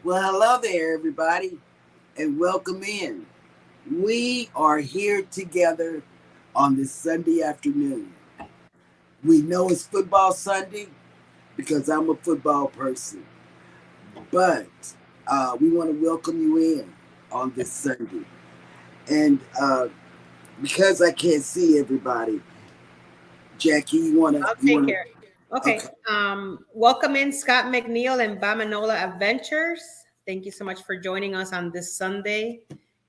Well, hello there, everybody, and welcome in. We are here together on this Sunday afternoon. We know it's football Sunday because I'm a football person, but we want to welcome you in on this Sunday. And because I can't see everybody, Jackie, I'll you take wanna, care. Okay. okay, Welcome in Scott McNeil and Bamanola Adventures. Thank you so much for joining us on this Sunday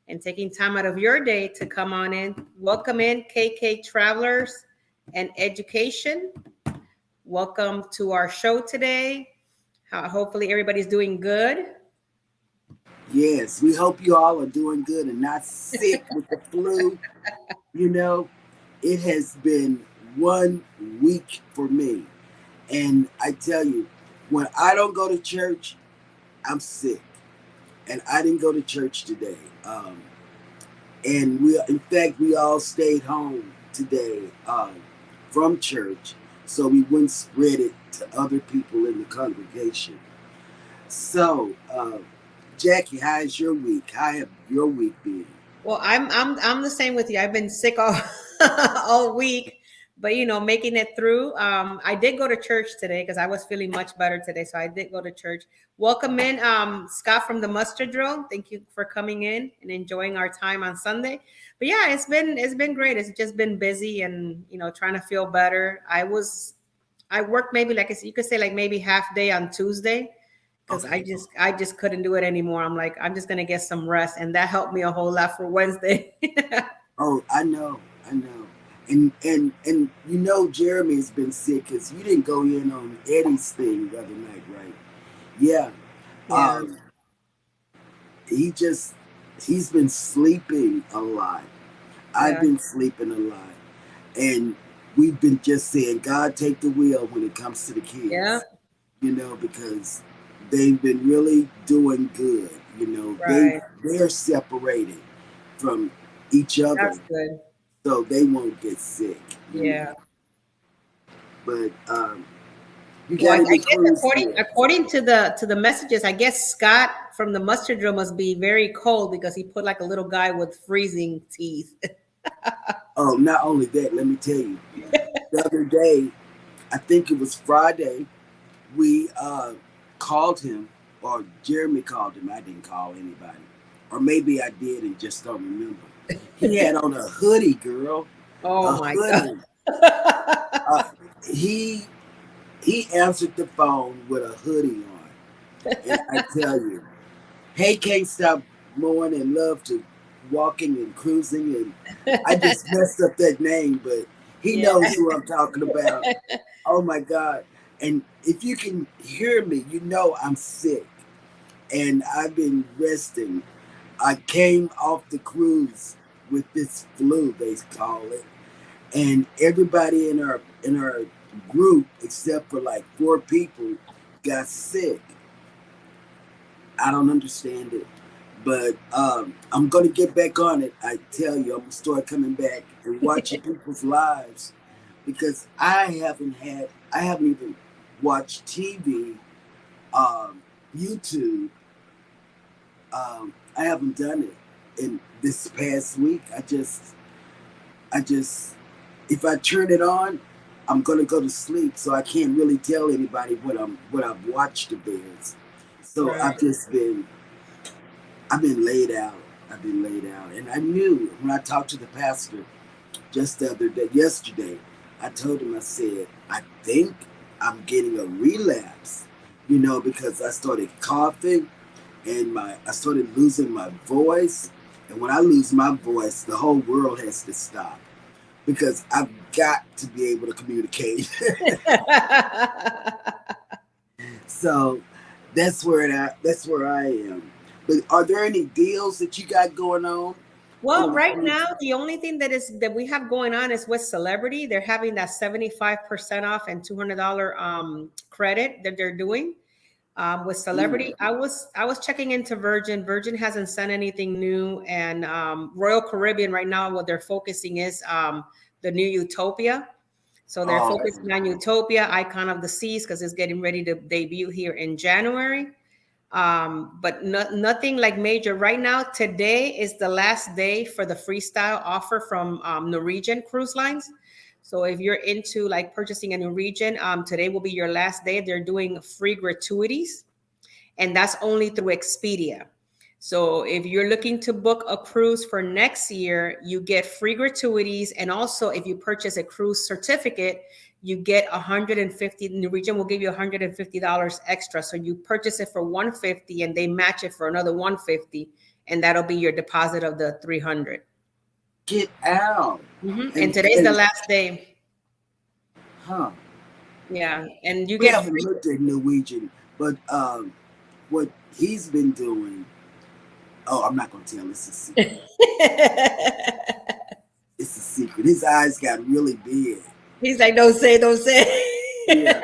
and taking time out of your day to come on in. Welcome in KK Travelers and Education. Welcome to our show today. Hopefully everybody's doing good. yes, we hope you all are doing good and not sick with the flu. You know, it has been 1 week for me. And I tell you, when I don't go to church, I'm sick. And I didn't go to church today. And in fact, we all stayed home today from church so we wouldn't spread it to other people in the congregation. So, Jackie, how's your week? How have your week been? Well, I'm the same with you. I've been sick all all week, but making it through. I did go to church today because I was feeling much better today, so I did go to church. Welcome in, Scott from the Mustard Drill. Thank you for coming in and enjoying our time on Sunday. But yeah, it's been great. It's just been busy and trying to feel better. I worked maybe like you could say like maybe half day on Tuesday because I Okay. just couldn't do it anymore. I'm like, I'm just gonna get some rest, and that helped me a whole lot for Wednesday. Oh, I know. And Jeremy's been sick because you didn't go in on Eddie's thing the other night, right? Yeah. Yeah, Um, he just he's been sleeping a lot. I've yeah, been sleeping a lot. And we've been just saying, God take the wheel when it comes to the yeah. kids, because they've been really doing good. Right. They're separated from each other That's good. so they won't get sick. Yeah. But you Well, got I any guess clues according there? according to the messages, I guess Scott from the Mustard Drill must be very cold because he put like a little guy with freezing teeth. Oh, not only that, let me tell you. The other day, I think it was Friday, we called him, or Jeremy called him. I didn't call anybody. Or maybe I did and just don't remember. He had on a hoodie, girl. Oh A my God. hoodie. Uh, he he answered the phone with a hoodie on. And I tell you, hey, can't stop mowing and love to walking and cruising. And I just messed up that name, but he Yeah. knows who I'm talking about. Oh my God. And if you can hear me, I'm sick and I've been resting. I came off the cruise with this flu, they call it. And everybody in our group, except for like 4 people, got sick. I don't understand it. But I'm gonna get back on it. I tell you, I'm gonna start coming back and watching people's lives because I haven't even watched TV, um, YouTube. I haven't done it in this past week. I just, if I turn it on, I'm gonna go to sleep, so I can't really tell anybody what I've watched of theirs. So Right. I've been laid out. I've been laid out, and I knew when I talked to the pastor just the other day, yesterday. I told him, I said, I think I'm getting a relapse, because I started coughing and I started losing my voice. And when I lose my voice, the whole world has to stop because I've got to be able to communicate. So that's where I am. But are there any deals that you got going on Well, on right now, the only thing that we have going on is with Celebrity. They're having that 75% off and $200 credit that they're doing. With mm, Celebrity, I was checking into Virgin. Virgin hasn't sent anything new, and Royal Caribbean right now, what they're focusing is the new Utopia. So they're oh, focusing on Utopia, Icon of the Seas, because it's getting ready to debut here in January. But nothing like major right now. Today is the last day for the freestyle offer from Norwegian Cruise Lines. So if you're into like purchasing a Norwegian, today will be your last day. They're doing free gratuities, and that's only through Expedia. So if you're looking to book a cruise for next year, you get free gratuities, and also if you purchase a cruise certificate, you get 150. Norwegian will give you $150 extra. So you purchase it for 150, and they match it for another 150, and that'll be your deposit of the 300. Get out. And today's the And last day. huh. Yeah, and you We get haven't free. looked at Norwegian, but what he's been doing. Oh, I'm not gonna tell. It's a secret. It's a secret. His eyes got really big. He's like, don't say, don't say. Yeah,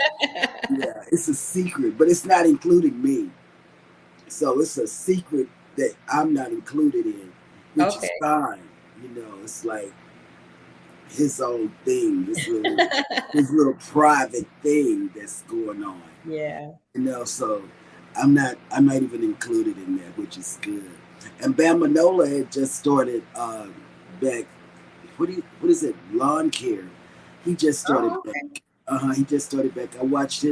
yeah. It's a secret, but it's not including me. So it's a secret that I'm not included in, which is Okay. fine. It's like his own thing, his little private thing that's going on. Yeah. So I'm not even included in that, which is good. And Bam Manola had just started back. What is it? Lawn care. He just started Oh, back. okay. He just started back. I watched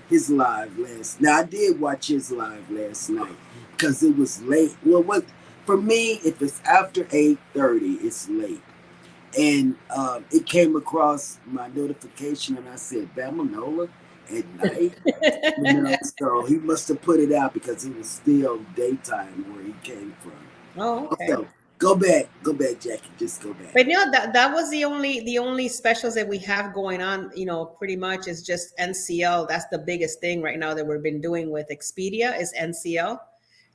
his live last. Now I did watch his live last night because it was late. Well, what for me, if it's after 8:30, it's late. And it came across my notification, and I said, Bam Manola at night. So he must have put it out because it was still daytime where he came from. Oh, okay. So go back, Jackie. Just go back. But that was the only specials that we have going on. Pretty much is just NCL. That's the biggest thing right now that we've been doing with Expedia is NCL.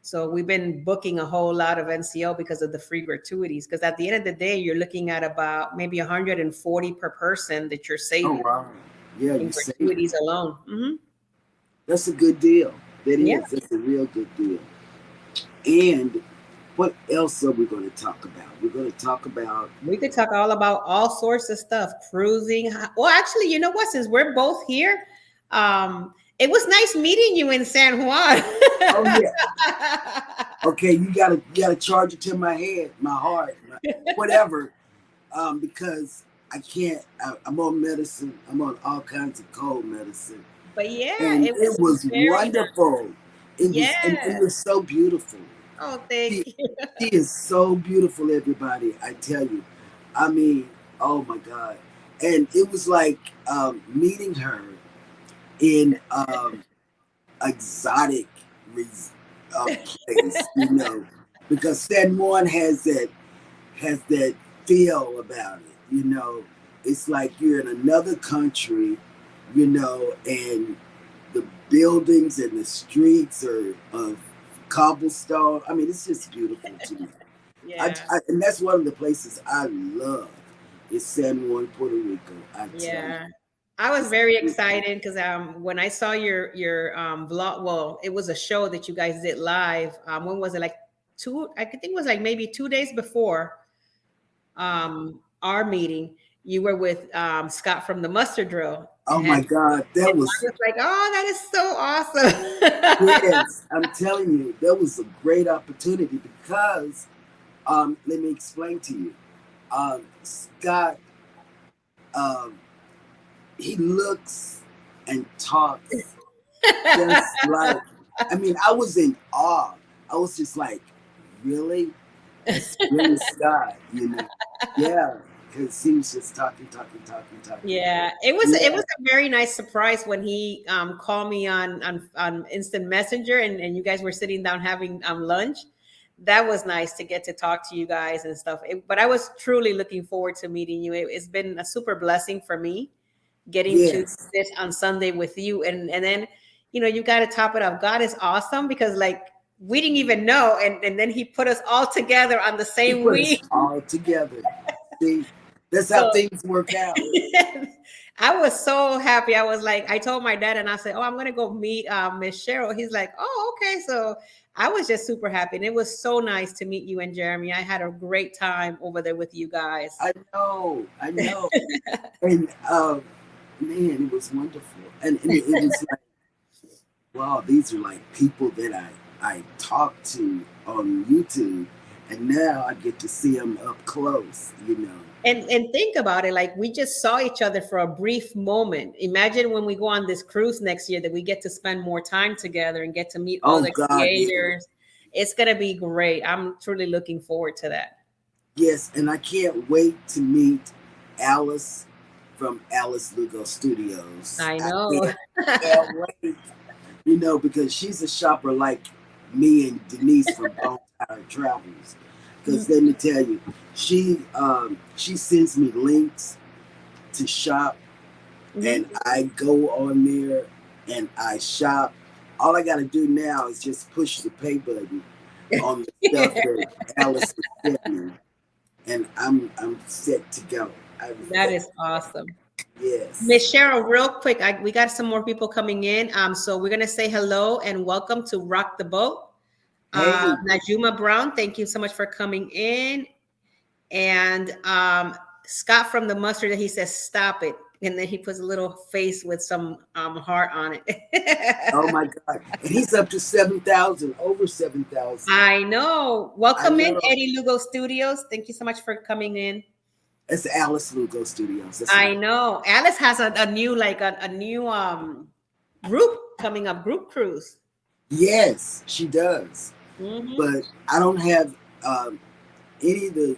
So we've been booking a whole lot of NCL because of the free gratuities. Because at the end of the day, you're looking at about maybe 140 per person that you're Oh saving wow, yeah, in you saving. gratuities alone. That's a good deal. That Yeah. is. That's a real good deal. And what else are we going to talk about? We're going to talk about. We could talk all about all sorts of stuff, cruising. Well, actually, you know what? Since we're both here, it was nice meeting you in San Juan. Oh yeah. Okay, you gotta charge it to my head, my heart, whatever. Because I can't. I'm on medicine. I'm on all kinds of cold medicine, But yeah, and it it was was very nice. wonderful. It was, and Yeah. you're so beautiful. Oh, thank She, you. she is so beautiful, everybody. I tell you. I mean, oh my God. And it was like meeting her in exotic place, because San Juan has that feel about it. It's like you're in another country, and the buildings and the streets are of cobblestone. I mean, it's just beautiful to me. Yeah. And that's one of the places I love is San Juan, Puerto Rico. I tell you, Yeah. I was it's very beautiful. excited because when I saw your vlog, well, it was a show that you guys did live. When was it? Like two, I think it was like maybe 2 days before our meeting. You were with Scott from the Mustard Drill, Oh and my God, that I was was like, "Oh, that is so awesome!" yes. I'm telling you, that was a great opportunity because let me explain to you. Scott, um, he looks and talks just like. I mean, I was in awe. I was just like, really? That's really Scott, Yeah, because he was just talking, talking, talking, talking. Yeah, it was Yeah, a very nice surprise when he called me on instant messenger, and you guys were sitting down having lunch. That was nice to get to talk to you guys and stuff. But I was truly looking forward to meeting you. It's been a super blessing for me getting to yes. this on Sunday with you, and then you got to top it up. God is awesome because like we didn't even know, and then He put us all together on the He same put us week. all together. See, that's how So things work out. I was so happy. I was like, I told my dad, and I said, "Oh, I'm gonna go meet Miss Cheryl." He's like, "Oh, okay." So I was just super happy, and it was so nice to meet you and Jeremy. I had a great time over there with you guys. I know. And man, it was wonderful. And it was like, wow, these are like people that I I talked to on YouTube, and now I get to see them up close. And think about it, like we just saw each other for a brief moment. Imagine when we go on this cruise next year that we get to spend more time together and get to meet all Oh the God, yeah. creators. It's gonna be great. I'm truly looking forward to that. Yes, and I can't wait to meet Alice from Alice Lugo Studios. I I know. can't wait, because she's a shopper like me and Denise from Bone Tired Travels. Because let me tell you, she sends me links to shop, and Mhm. I go on there and I shop. All I got to do now is just push the pay button on the stuff that Alice has sent me, and I'm set to go. I'm That set. is awesome. Yes. Miss Cheryl, real quick, we got some more people coming in. So we're gonna say hello and welcome to Rock the Boat. Hey. Najuma Brown, thank you so much for coming in. And Scott from the mustard, he says, "Stop it," and then he puts a little face with some heart on Oh it. my God. And he's up to 7,000, over 7,000. I know. I Welcome in, know. Eddie Lugo Studios. Thank you so much for coming in. It's Alice Lugo Studios. That's I right. know. Alice has a new a new group coming up, group cruise. Yes, she does. Hmm. But I don't have any of the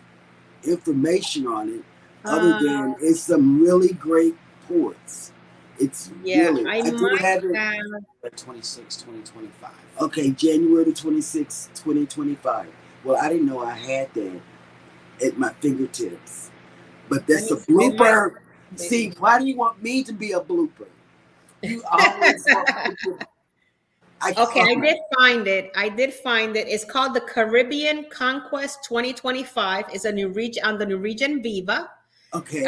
information on it other Uh, than it's some really great ports. It's yeah, really, I I do might have it. have. 26, 2025. Okay, January the 26th, 2025. Well, I didn't know I had that at my fingertips. But Let that's me a see. They might. blooper. See, why do you want me to be a blooper? You always want me to. I Okay, I can't. did find it. I did find it. It's called the Caribbean Conquest 2025. It's a Norwegian on the Norwegian Viva. Okay.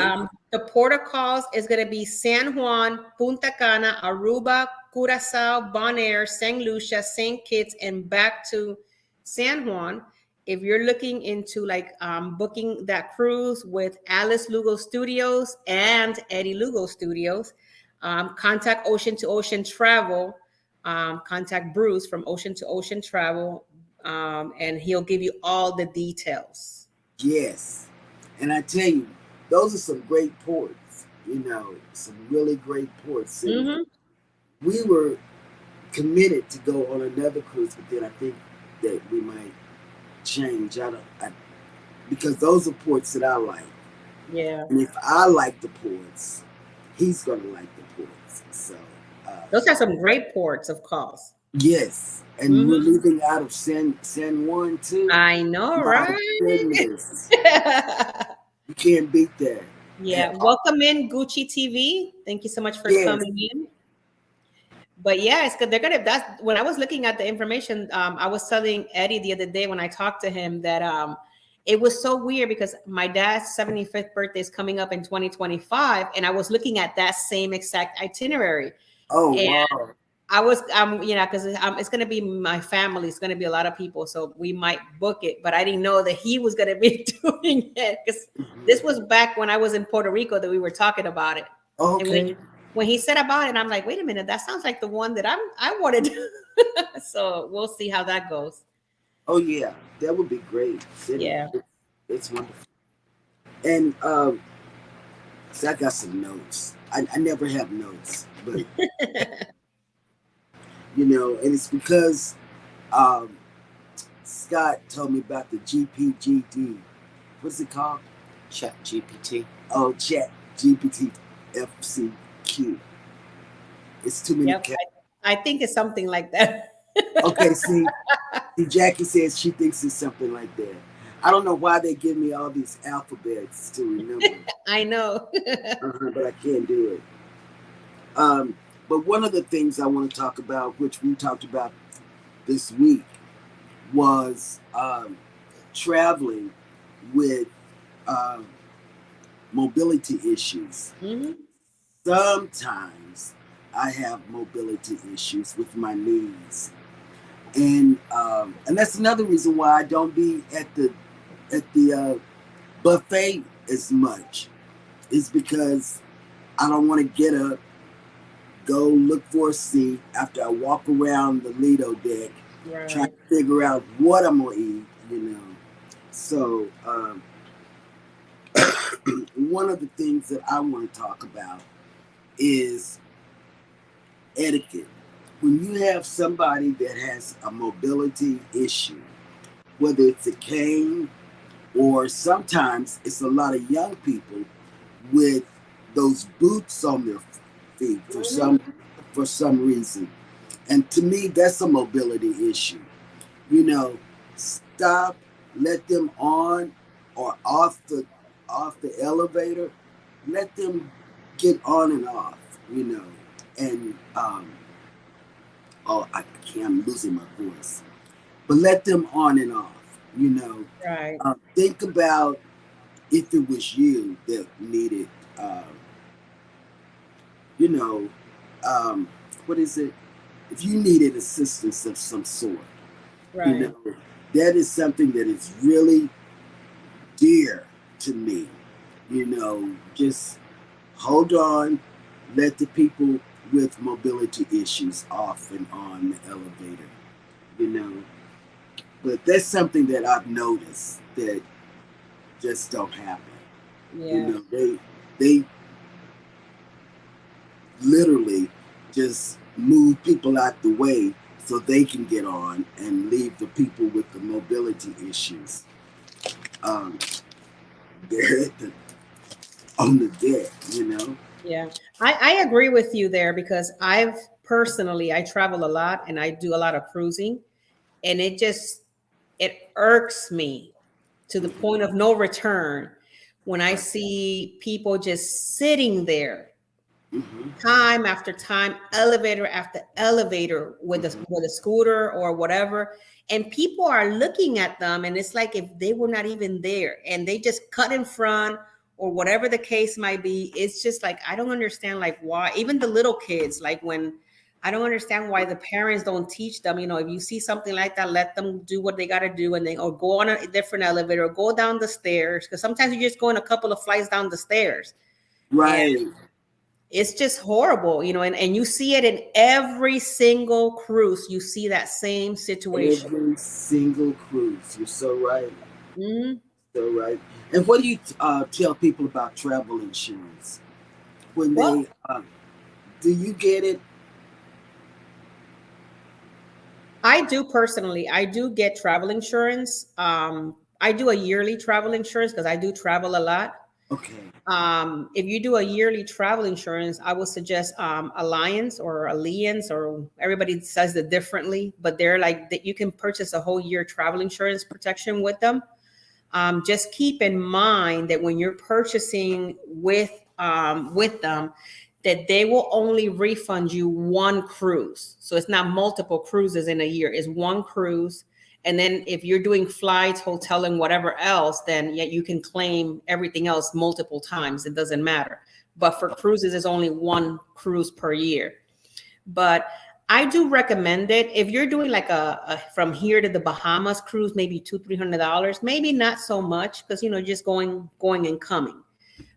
The protocols is going to be San Juan, Punta Cana, Aruba, Curacao, Bonaire, St. Lucia, St. Kitts, and back to San Juan. If you're looking into like booking that cruise with Alice Lugo Studios and Eddie Lugo Studios, contact Ocean to Ocean Travel. Contact Bruce from Ocean to Ocean Travel, and he'll give you all the details. Yes. And I tell you, those are some great ports. Some really great ports. And Hmm. we were committed to go on another cruise, but then I think that we might change. Because those are ports that I like. Yeah. And if I like the ports, he's gonna like the ports. So Those are some great ports, of course. yes, and we're Hmm. leaving out of San Juan too. I know, My right? goodness, you can't beat that at Yeah. all. Welcome in, Gucci TV. Thank you so much for Yes. coming in. But yeah, it's good. They're gonna. That's when I was looking at the information. I was telling Eddie the other day when I talked to him that it was so weird because my dad's 75th birthday is coming up in 2025, and I was looking at that same exact itinerary. Oh wow. I was, because it's going to be my family. It's going to be a lot of people, so we might book it. But I didn't know that he was going to be doing it because Mhm. this was back when I was in Puerto Rico that we were talking about it. And Okay. when he said about it, I'm like, wait a minute, that sounds like the one that I wanted. So we'll see how that goes. Oh yeah, that would be great. Yeah. It's wonderful. And so I got some notes. I never have notes, but and it's because um, Scott told me about the GPGD. What's it called? Chat GPT. Oh, Chat GPT FCQ. It's too many. Yep. I think it's something like that. Okay, see, Jackie says she thinks it's something like that. I don't know why they give me all these alphabets to remember, I know. but I can't do it. But one of the things I want to talk about, which we talked about this week, was traveling with um, mobility issues. Hmm. Sometimes I have mobility issues with my knees, and that's another reason why I don't be at the buffet as much. Is because I don't want to get up, go look for a seat after I walk around the Lido deck. trying Right. to figure out what I'm gonna eat, you know. So one of the things that I want to talk about is etiquette. When you have somebody that has a mobility issue, whether it's a cane or sometimes it's a lot of young people with those boots on their feet Mhm. for some reason. And to me, that's a mobility issue. You know, stop, let them on or off the elevator, let them get on and off. You know, and oh, I can't. I'm losing my voice. But let them on and off. You know, Right. think about if it was you that needed, uh, you know, um, what is it? If you needed assistance of some sort, you Right. know, that is something that is really dear to me. You know, just hold on, let the people with mobility issues off and on the elevator, you know. But that's something that I've noticed that just don't happen. You Yeah. know, they literally just move people out the way so they can get on and leave the people with the mobility issues um, there on the deck, you know? Yeah, I agree with you there because I've personally I travel a lot and I do a lot of cruising, and it irks me to the Mm-hmm, point of no return when I see people just sitting there mm-hmm, time after time, elevator after elevator mm-hmm. with a scooter or whatever, and people are looking at them, and it's like if they were not even there, and they just cut in front or whatever the case might be. It's just like I don't understand, like why even the little kids, like when I don't understand why the parents don't teach them. If you see something like that, let them do what they got to do, and then or go on a different elevator or go down the stairs because sometimes you're just going a couple of flights down the stairs. Right. It's just horrible, and you see it in every single cruise. You see that same situation. Every single cruise. You're so right. Mhm. So right. And what do you tell people about travel insurance when Well, they do you get it? I do personally. I do get travel insurance. I do a yearly travel insurance because I do travel a lot. Okay. If you do a yearly travel insurance, I would suggest Alliance or Alliance, or everybody says it differently, but they're like that. You can purchase a whole year travel insurance protection with them. Just keep in mind that when you're purchasing with them, that they will only refund you one cruise. So it's not multiple cruises in a year; it's one cruise. And then if you're doing flights, hotel, and whatever else, then yeah, you can claim everything else multiple times. It doesn't matter. But for cruises, it's only one cruise per year. But I do recommend it if you're doing like a from here to the Bahamas cruise, maybe $200-300, maybe not so much because just going and coming.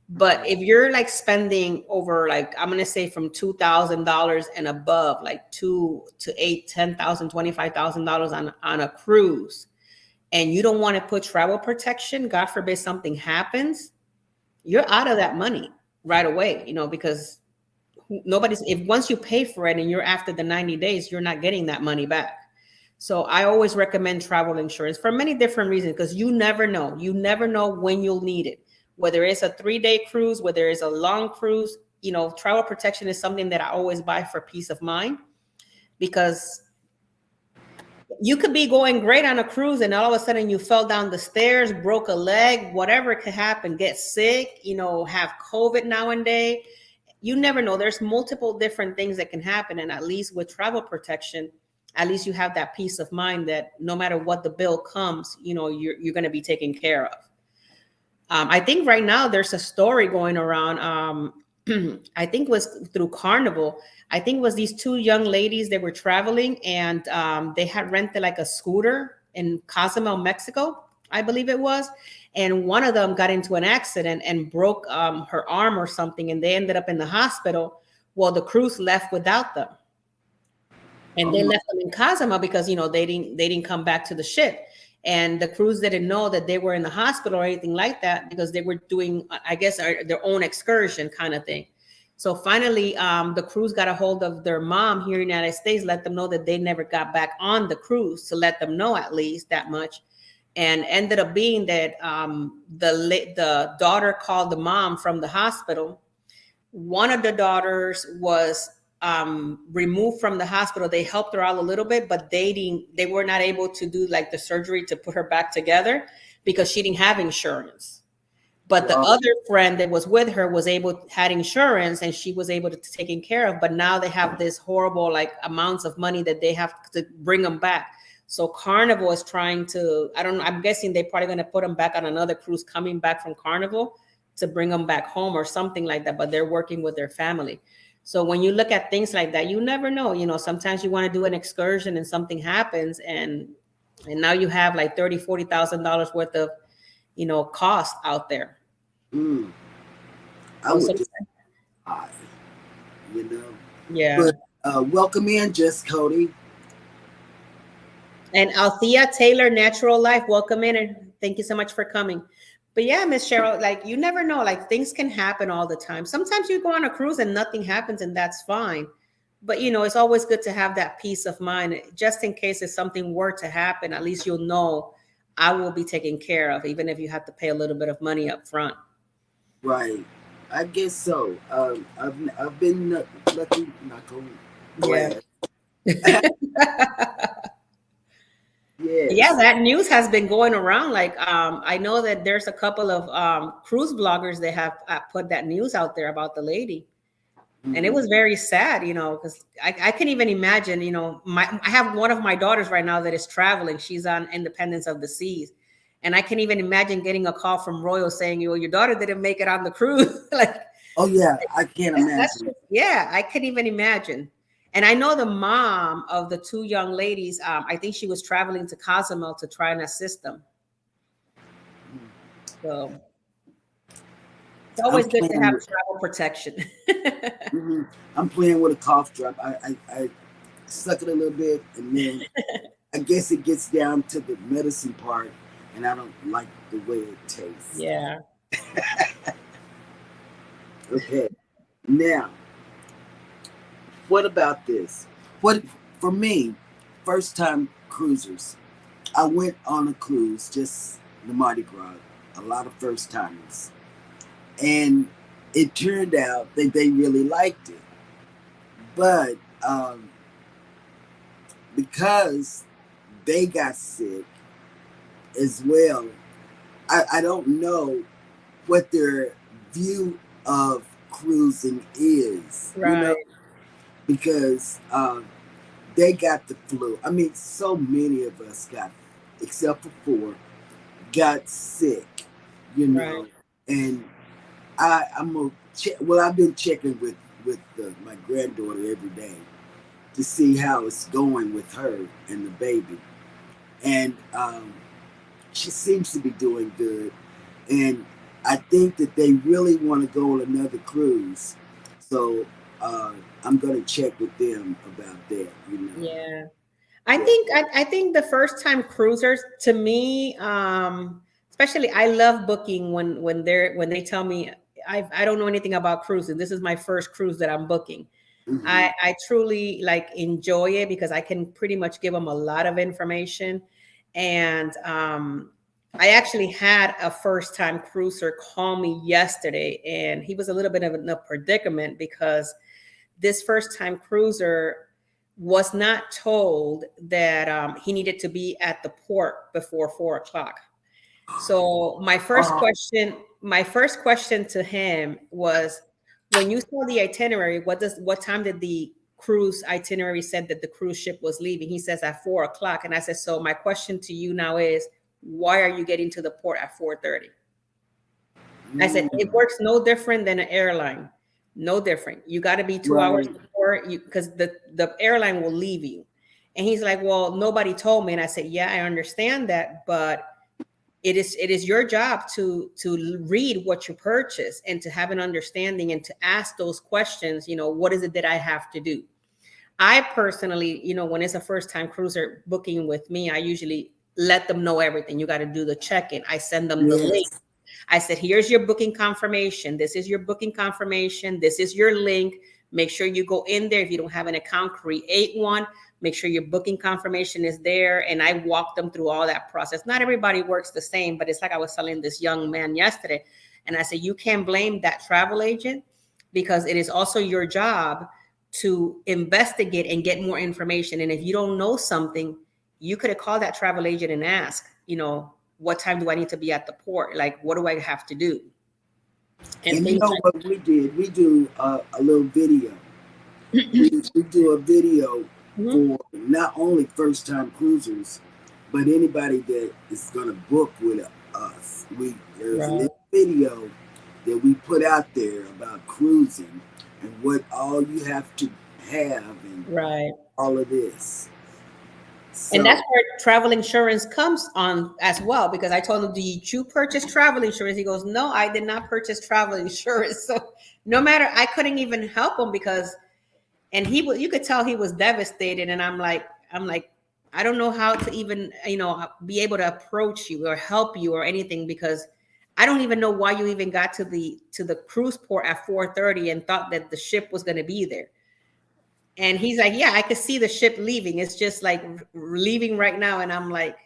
But Okay. if you're like spending over, like I'm gonna say from $2,000 and above, like 2 to 8, 10,000, $25,000 on a cruise, and you don't want to put travel protection, God forbid something happens, you're out of that money right away. Because nobody's if once you pay for it and you're after the 90 days, you're not getting that money back. So I always recommend travel insurance for many different reasons because you never know when you'll need it, whether it's a 3-day cruise, whether it's a long cruise. Travel protection is something that I always buy for peace of mind, because you could be going great on a cruise and all of a sudden you fell down the stairs, broke a leg, whatever could happen, get sick, have COVID nowadays. You never know. There's multiple different things that can happen. And at least with travel protection, at least you have that peace of mind that no matter what the bill comes, you're going to be taken care of. I think right now there's a story going around. I think it was through Carnival. I think it was these two young ladies that were traveling, and they had rented like a scooter in Cozumel, Mexico, I believe it was. And one of them got into an accident and broke her arm or something, and they ended up in the hospital. Well, the cruise left without them. and Oh they my. left them in Kazama because they didn't come back to the ship, and the crews didn't know that they were in the hospital or anything like that because they were doing, I guess, their own excursion kind of thing. So finally, the crews got a hold of their mom here in the United States, let them know that they never got back on the cruise, to let them know at least that much. And ended up being that the daughter called the mom from the hospital. One of the daughters was removed from the hospital. They helped her out a little bit, but they were not able to do like the surgery to put her back together because she didn't have insurance. But the Wow. other friend that was with her had insurance, and she was able to taken care of. But now they have this horrible like amounts of money that they have to bring them back. So Carnival is trying to, I don't know, I'm guessing they're probably going to put them back on another cruise coming back from Carnival to bring them back home or something like that. But they're working with their family. So when you look at things like that, you never know. Sometimes you want to do an excursion and something happens, and now you have like $30,000-$40,000 worth of cost out there. Mm, I So would some, just die, you know. yeah. But welcome in, Just Cody. And Althea Taylor, Natural Life, welcome in, and thank you so much for coming. But yeah, Miss Cheryl, like you never know, like things can happen all the time. Sometimes you go on a cruise and nothing happens, and that's fine. But it's always good to have that peace of mind, just in case if something were to happen. At least you'll know I will be taken care of, even if you have to pay a little bit of money up front. Right. I guess so. I've been lucky, knock on Yeah. glass. Yeah, Yes. that news has been going around. Like, I know that there's a couple of cruise bloggers that have put that news out there about the lady, and it Hmm. was very sad. Because I can even imagine. I have one of my daughters right now that is traveling. She's on Independence of the Seas, and I can even imagine getting a call from Royal saying, your daughter didn't make it on the cruise." Like, Oh yeah, I can't that's imagine. just, yeah, I can even imagine. And I know the mom of the two young ladies, I think she was traveling to Cozumel to try and assist them. So it's I'm always good to playing have with. travel protection. Mhm. I'm playing with a cough drop. I suck it a little bit, and then I guess it gets down to the medicine part, and I don't like the way it tastes. Yeah. Okay, now what about this? What for me? First time cruisers. I went on a cruise, just the Mardi Gras. A lot of first timers, and it turned out that they really liked it, but because they got sick as well. I don't know what their view of cruising is, Right. because they got the flu. I mean, so many of us except for four, got sick, you Right. know, and I'm gonna check. Well, I've been checking with my granddaughter every day to see how it's going with her and the baby, and she seems to be doing good. And I think that they really want to go on another cruise. So uh, I'm going to check with them about that. Yeah. I Yeah. think I think the first time cruisers, to me, especially, I love booking when they tell me I don't know anything about cruising. This is my first cruise that I'm booking. Hmm. I truly like enjoy it because I can pretty much give them a lot of information. And I actually had a first time cruiser call me yesterday, and he was a little bit of in a predicament because this first time cruiser was not told that he needed to be at the port before 4 o'clock. So Uh, my first question to him was, when you saw the itinerary, what time did the cruise itinerary said that the cruise ship was leaving? He says at 4 o'clock. And I said, so my question to you now is, why are you getting to the port at 4:30? I said, it mm, works no different than an airline. No different. You got to be 2 hours right. before you, because the airline will leave you. And he's like, well, nobody told me. And I said, yeah, I understand that, but it is your job to read what you purchase and to have an understanding and to ask those questions. What is it that I have to do? I personally, when it's a first time cruiser booking with me, I usually let them know everything. You got to do the check in. I send them the link. Yes. I said, here's your booking confirmation. This is your booking confirmation. This is your link. Make sure you go in there. If you don't have an account, create one. Make sure your booking confirmation is there. And I walk them through all that process. Not everybody works the same, but it's like I was telling this young man yesterday. And I said, you can't blame that travel agent because it is also your job to investigate and get more information. And if you don't know something, you could have called that travel agent and asked, what time do I need to be at the port? Like, what do I have to do? And And you things know what we did? We do a little video. like We do a video Mhm. for not only first time cruisers, but anybody that is going to book with us. There's a Right, little video that we put out there about cruising and what all you have to have and right. all of this. And So that's where travel insurance comes on as well. Because I told him, "Did you purchase travel insurance?" He goes, "No, I did not purchase travel insurance." So no matter, I couldn't even help him because, and he was, you could tell he was devastated. And I'm like, I don't know how to even, be able to approach you or help you or anything because I don't even know why you even got to the cruise port at 4:30 and thought that the ship was going to be there. And he's like, yeah, I could see the ship leaving. It's just like leaving right now. And I'm like,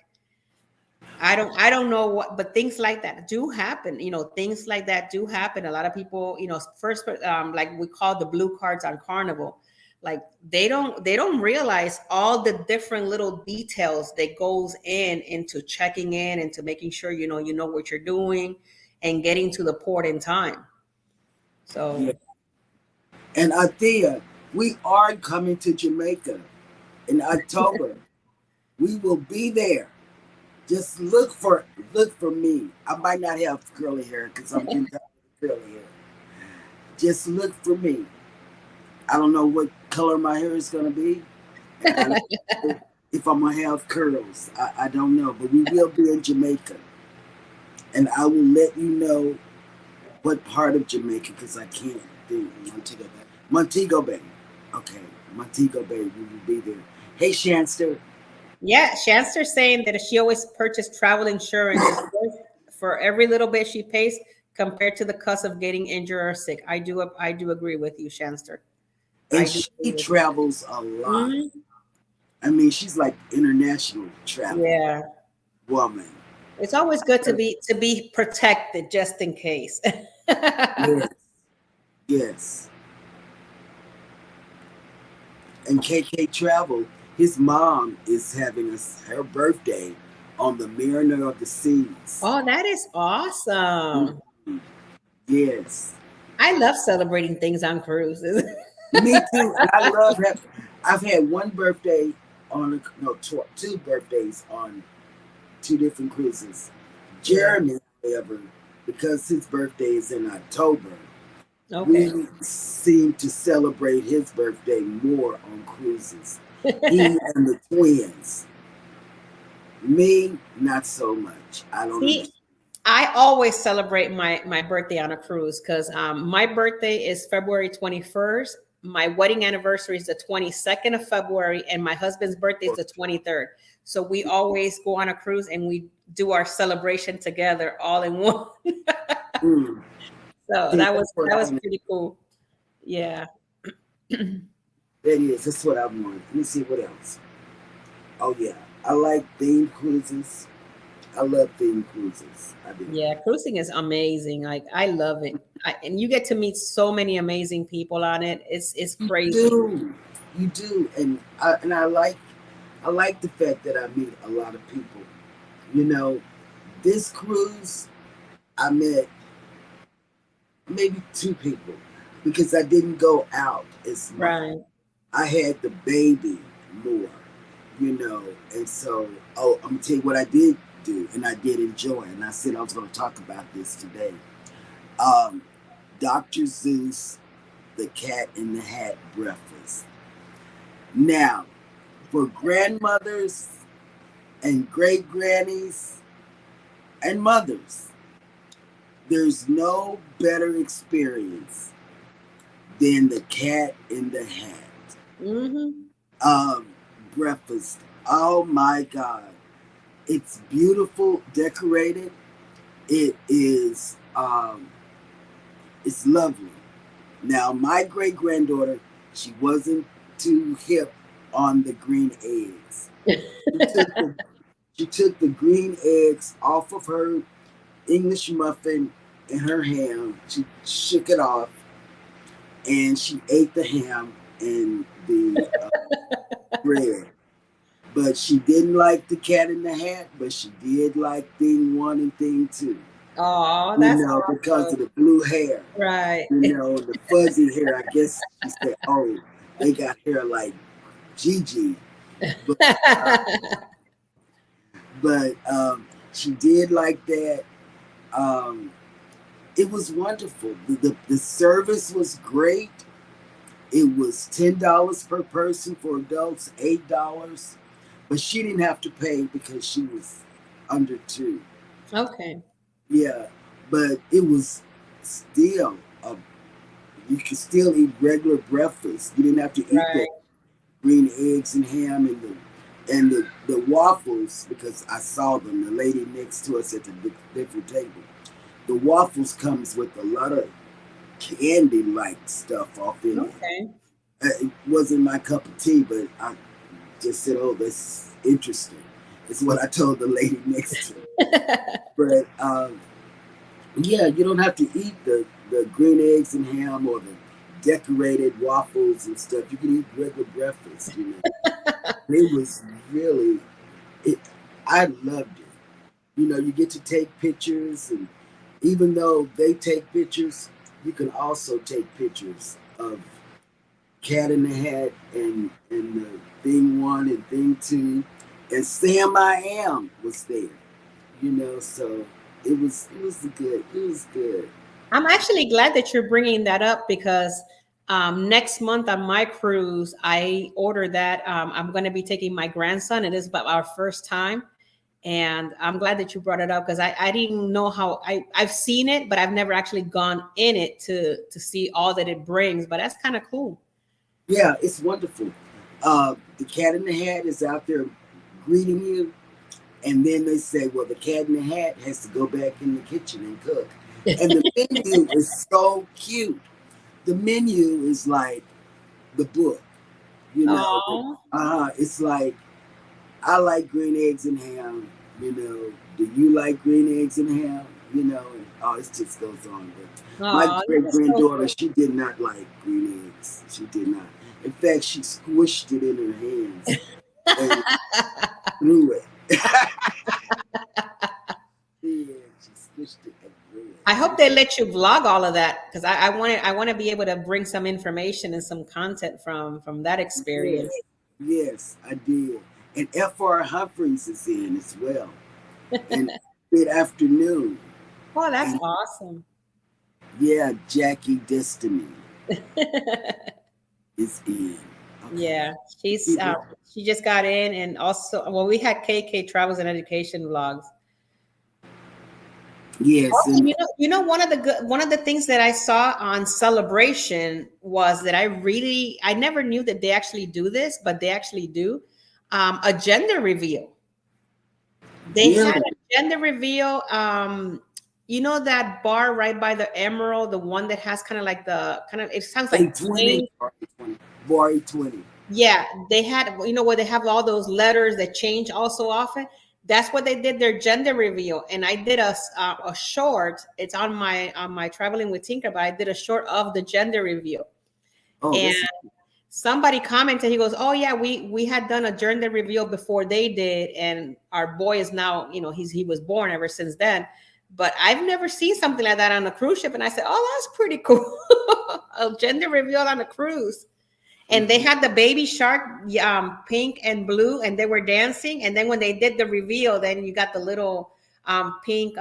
I don't know what, but things like that do happen. Things like that do happen. A lot of people, first, like we call the blue cards on Carnival, like they don't realize all the different little details that goes into checking in, into making sure you know what you're doing, and getting to the port in time. yeah. So And Althea, we are coming to Jamaica in October. We will be there. Just look for me. I might not have curly hair because I'm getting tired of curly hair. Just look for me. I don't know what color my hair is gonna be, and I don't know if I'm gonna have curls. I don't know, but we will be in Jamaica, and I will let you know what part of Jamaica because I can't think. Montego Bay. Montego Bay. Okay, Montego Bay. We will be there. Hey, Shanster. yeah, Shanster's saying that she always purchased travel insurance is worth for every little bit she pays compared to the cost of getting injured or sick. I do agree with you, Shanster. And I do she agree with you. travels a lot. Mhm. I mean, she's like international travel Yeah, woman. it's always good to be protected just in case. Yes, yes. And KK Travel, his mom is having her birthday on the Mariner of the Seas. Oh, that is awesome. Mhm. Yes, I love celebrating things on cruises. me too. And I love that. I've had one birthday on no two birthdays on two different cruises. Yeah. Jeremy, however, because his birthday is in October, Okay. we seem to celebrate his birthday more on cruises. He and the twins. Me, not so much. I don't See, understand. I always celebrate my birthday on a cruise because my birthday is February 21st. My wedding anniversary is the 22nd of February, and my husband's birthday is the 23rd. So we always go on a cruise and we do our celebration together all in one. Mm. So See, that that's was what that I was want. pretty cool. Yeah. That is, that's what I want. Let me see what else. Oh yeah, I like themed cruises. I love themed cruises. I do. Yeah, cruising is amazing. Like I love it. And you get to meet so many amazing people on it. It's You crazy. do, you do, and I like the fact that I meet a lot of people. You know, this cruise I met maybe two people because I didn't go out as much. Right. I had the baby more, and so I'm gonna tell you what I did do, and I did enjoy, and I said I was gonna talk about this today. Um, Dr. Zeus, the Cat in the Hat breakfast. Now, for grandmothers and great grannies and mothers, there's no better experience than the Cat in the Hat. Mm-hmm. Um, breakfast. Oh my God. It's beautiful, decorated. It is it's lovely. Now my great granddaughter, she wasn't too hip on the green eggs. She took the she took the green eggs off of her English muffin and her ham. She shook it off and she ate the ham and the bread. But she didn't like the cat in the hat, but she did like thing one and thing two. Oh, You that's know, because awesome. of the blue hair. Right. You know, the fuzzy hair. I guess she said, "Oh, they got hair like Gigi," but uh, she did like that. Um, it was wonderful. The service was great. It was $10 per person for adults, $8, but she didn't have to pay because she was under two. Okay. Yeah, but it was still a you could still eat regular breakfast. You didn't have to eat that Right. green eggs and ham and the waffles because I saw them. The lady next to us at the different table. The waffles comes with a lot of candy like stuff off in it. Okay. It wasn't my cup of tea, but I just said, "Oh, that's interesting." It's what I told the lady next to me. But yeah, you don't have to eat the green eggs and ham or the decorated waffles and stuff. You can eat regular breakfast. You know, it was really it. I loved it. You know, you get to take pictures, and even though they take pictures, you can also take pictures of Cat in the Hat and the thing one and thing two, and Sam I Am was there. You know, so it was good. I'm actually glad that you're bringing that up because next month on my cruise, I ordered that. I'm going to be taking my grandson. It is about our first time. And I'm glad that you brought it up because I didn't know how I've seen it, but I've never actually gone in it to see all that it brings. But that's kind of cool. Yeah, it's wonderful. The Cat in the Hat is out there greeting you, and then they say, "Well, the Cat in the Hat has to go back in the kitchen and cook." And the menu is so cute. The menu is like the book, you know. Oh, It's like I like green eggs and ham. You know, do you like green eggs and ham? You know, and it just goes on. But my oh, great that's so granddaughter, cool. she did not like green eggs. She did not. In fact, she squished it in her hands and threw it. Yeah, she squished it and threw I it. hope they let you vlog all of that because I want to be able to bring some information and some content from that Yes, experience. yes, I did. And F.R. Humphreys is in as well. And mid afternoon. Oh, that's And awesome. yeah, Jackie Destiny is in. Okay. Yeah, she's People, she just got in, and also, well, we had KK Travels and Education vlogs. yes, Also, and one of the things that I saw on Celebration was that I never knew that they actually do this, but they actually do a gender reveal. They had really, a gender reveal. That bar right by the Emerald, the one that has kind of like the kind of it sounds like 820, plain. or 820, bar 820. Yeah, they had, where they have all those letters that change also often. That's what they did their gender reveal, and I did a short. It's on my traveling with Tinker, but I did a short of the gender reveal, Oh, and this is somebody commented. He goes, "Oh yeah, we had done a gender reveal before they did, and our boy is now, he was born ever since then." But I've never seen something like that on a cruise ship, and I said, "Oh, that's pretty cool, a gender reveal on a cruise." And they mhm. had the baby shark, pink and blue, and they were dancing. And then when they did the reveal, then you got the little pink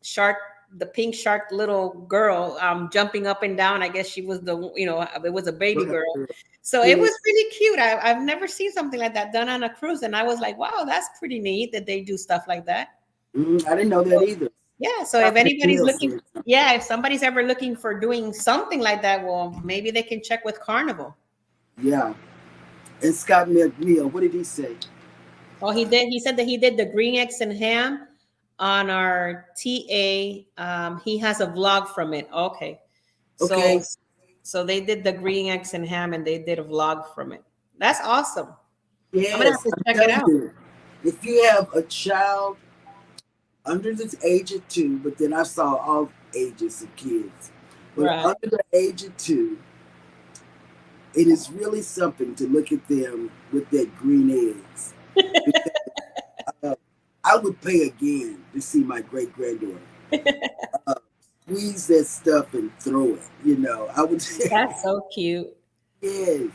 shark, the pink shark little girl jumping up and down. I guess she was it was a baby girl. So it Yeah, was really cute. I've never seen something like that done on a cruise, and I was like, wow, that's pretty neat that they do stuff like that. I didn't know that either. Yeah. So if Dr. anybody's Hill looking, said something. yeah, if somebody's ever looking for doing something like that, well, maybe they can check with Carnival. Yeah, And Scott McNeil, what did he say? Oh, he did. He said that he did the green eggs and ham on our TA. He has a vlog from it. Okay, Okay, so they did the green eggs and ham, and they did a vlog from it. That's awesome. I'm gonna have yes, to I'm check it telling out. you, if you have a child under the age of 2, but then I saw all ages of kids, but Right. under the age of 2, it is really something to look at them with that green eggs. Because, uh, I would pay again to see my great granddaughter uh, squeeze that stuff and throw it. I would. That's so cute. Yes.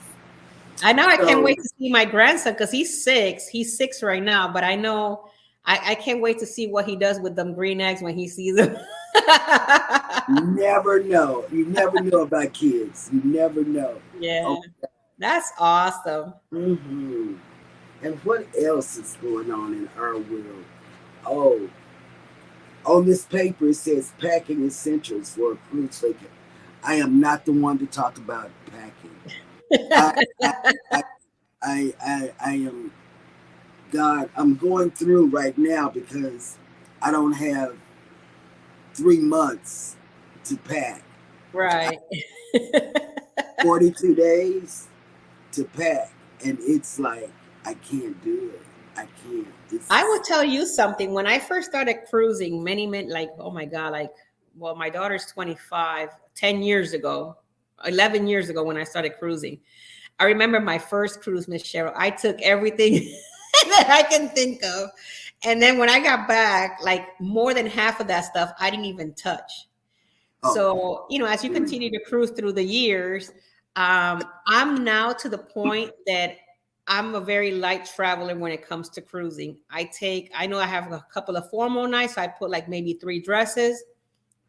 I know I can't So wait to see my grandson because he's 6. He's 6 right now, but I know I can't wait to see what he does with them green eggs when he sees them. you never know. You never know about kids. You never know. Yeah, Oh, that's awesome. hmm And what else is going on in our world? Oh, on this paper it says packing essentials for a cruise vacation. I am not the one to talk about packing. I, I, I, I am God. I'm going through right now because I don't have 3 months to pack. I, Right. 42 days to pack, and it's like I can't do it. I can't. I will tell you something. When I first started cruising, like, oh my God, like, well, my daughter's 25, 10 years ago, 11 years ago when I started cruising. I remember my first cruise, Miss Cheryl. I took everything that I can think of. And then when I got back, like more than half of that stuff, I didn't even touch. Oh, So, as you continue to cruise through the years, I'm now to the point that I'm a very light traveler when it comes to cruising. I know I have a couple of formal nights, so I put like maybe 3 dresses.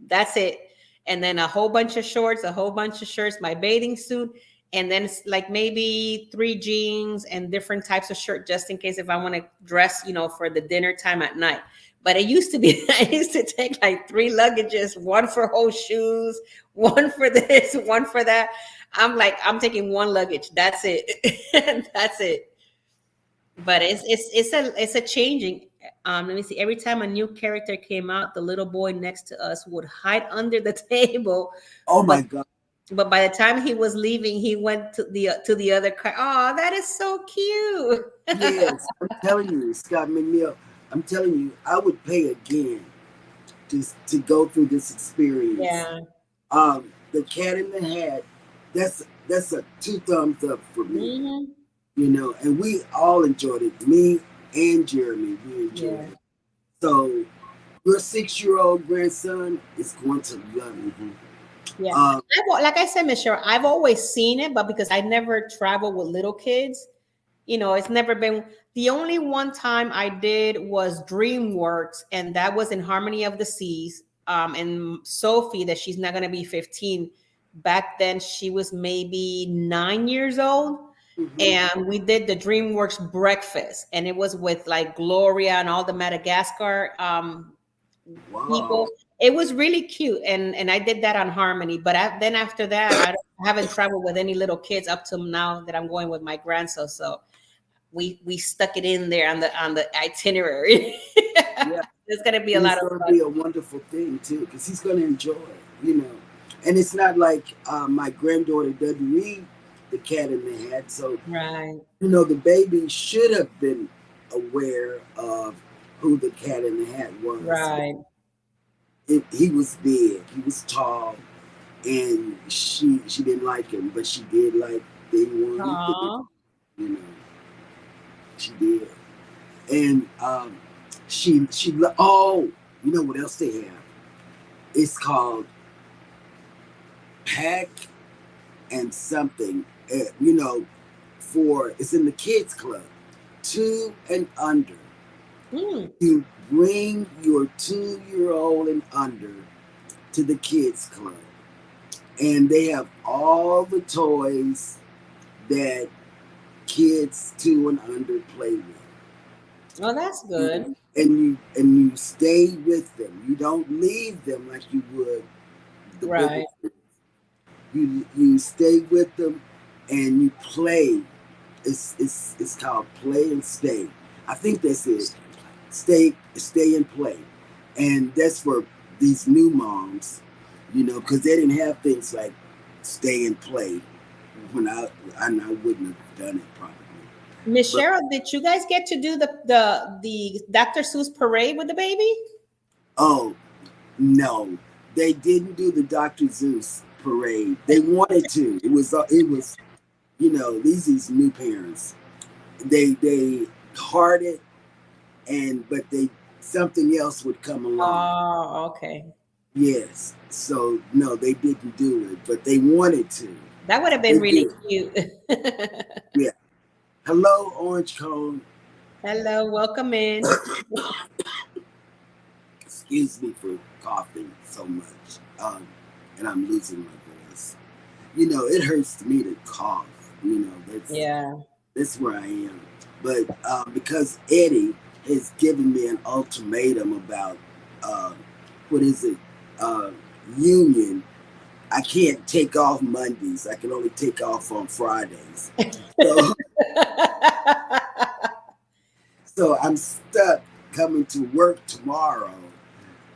That's it. And then a whole bunch of shorts, a whole bunch of shirts, my bathing suit, and then it's like maybe 3 jeans and different types of shirt just in case if I want to dress, for the dinner time at night. But it used to be, I used to take like 3 luggages, one for whole shoes, one for this, one for that. I'm like, I'm taking one luggage. That's it. That's it. But it's a changing. Let me see. Every time a new character came out, the little boy next to us would hide under the table. oh But my God. but by the time he was leaving, he went to the other car. Oh, that is so cute. Yes, I'm telling you, Scott McNeil. I'm telling you, I would pay again just to go through this experience. Yeah. The Cat in the Hat. That's a 2 thumbs up for me. Hmm. And we all enjoyed it. Me and Jeremy, we enjoyed Yeah. it. So your 6-year-old grandson is going to love it. Yeah. Um, Like I said, Miss Cheryl, I've always seen it, but because I never traveled with little kids, it's never been. The only one time I did was DreamWorks, and that was in Harmony of the Seas. And Sophie, that she's not going to be 15. Back then, she was maybe 9 years old. mhm. And we did the DreamWorks breakfast, and it was with like Gloria and all the Madagascar Wow. people. It was really cute, and I did that on Harmony. But then after that, I haven't traveled with any little kids up till now that I'm going with my grandson. So we stuck it in there on the itinerary. Yeah. It's gonna be a And lot it's of going to fun. be a wonderful thing too, because he's going to enjoy it. And it's not like my granddaughter doesn't read The Cat in the Hat, so Right, the baby should have been aware of who the Cat in the Hat was. right. He was big, he was tall, and she didn't like him, but she did like anyone he did. Aw. You know, she did, and oh, you know what else they have? It's called Pack and something. For it's in the kids club, 2 and under. Mm. You bring your 2-year-old and under to the kids club, and they have all the toys that kids 2 and under play with. Oh, that's And good. you stay with them. You don't leave them like you would the bigger Right. kids. You stay with them and you play It's called Play and Stay. I think that's it. Stay and play. Stay and play, and that's for these new moms, because they didn't have things like stay and play when I wouldn't have done it probably. Miss But Cheryl, did you guys get to do the Dr. Seuss parade with the baby? oh no, they didn't do the Dr. Zeus parade. They wanted to. It was these new parents. They hearted but they something else would come along. Oh, okay. Yes. So no, they didn't do it, but they wanted to. That would have They been really did. cute. Yeah. Hello, Orange Cone. Hello, welcome in. Excuse me for coughing so much. And I'm losing my voice. It hurts me to cough. Yeah. That's where I am. But because Eddie has given me an ultimatum about what is it? Uh, union. I can't take off Mondays. I can only take off on Fridays. So, so I'm stuck coming to work tomorrow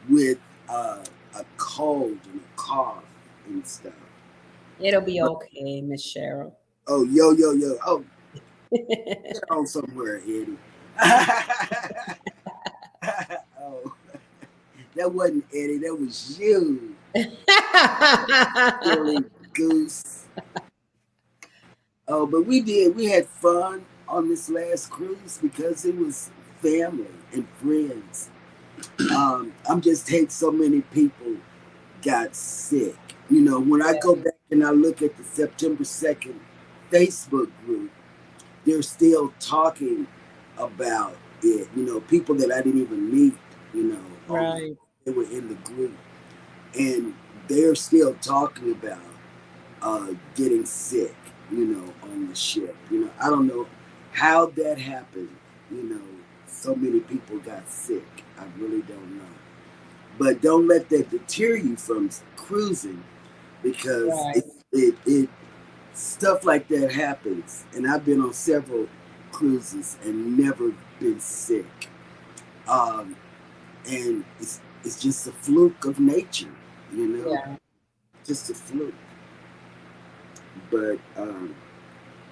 with a cold and a cough and stuff. It'll be But, okay, Miss Cheryl. oh, yo, yo, yo. Oh, get on somewhere, Eddie. Oh, that wasn't Eddie. That was you, silly goose. Oh, but we had fun on this last cruise because it was family and friends. I'm just hate so many people got sick. When I go back and I look at the September 2nd Facebook group, they're still talking about it. People that I didn't even meet, Right. they were in the group. And they're still talking about getting sick, on the ship. I don't know how that happened. So many people got sick. I really don't know. But don't let that deter you from cruising because Right. it stuff like that happens. And I've been on several cruises and never been sick. Um, and it's just a fluke of nature, Yeah. just a fluke. But